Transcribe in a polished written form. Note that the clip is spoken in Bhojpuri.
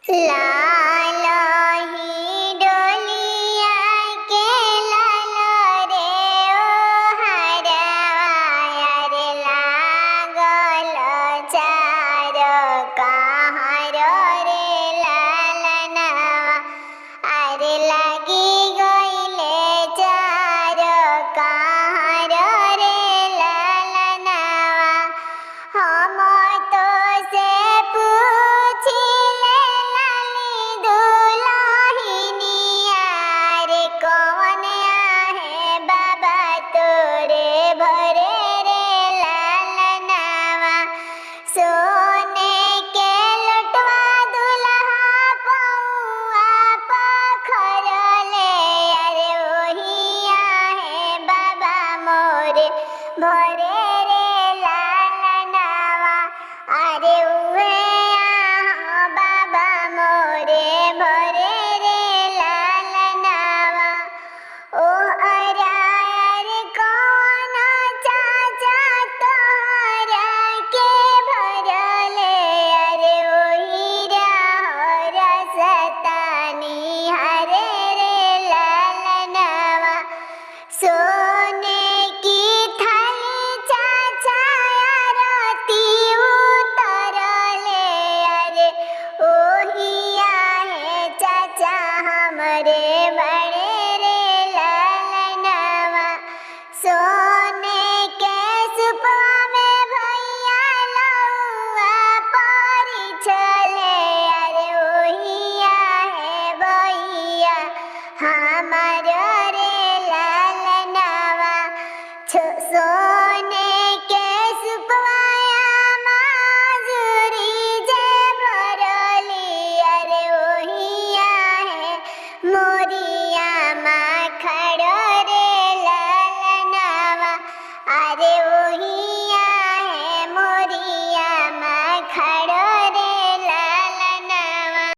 लालही डोलिया के लालो रे ओ हरवा रे लागल चारो कहारो रे लालनवा अरे लगी गईले चारो कहारो रे लालनवा हम तो से पूछिले लाली दुल्हनिया रे कौन आहे बाबा तोरे भरे रे लालनवा सोने के लुटवा दुल्हा पौआ पखरले अरे ओही आहे बाबा मोरे भरे रे लालनवा अरे उहे आहो बाबा मोरे भरे रे लालनवा ओ अरे कौन चाचा तोहरा के भरले अरे ओही राहो रसतानी हरे रे लालनवा सोने की थाली चाचा आरती उतरले अरे ओही आहे चाचा हमरे बड़े रे लालनवा सोने के सुपवा में भैया लौआ परिछले अरे ओही आहे भैया हमार रे लालनवा सोने के सुपवाया माजुरी जे भरली अरे ओही आहे मोरी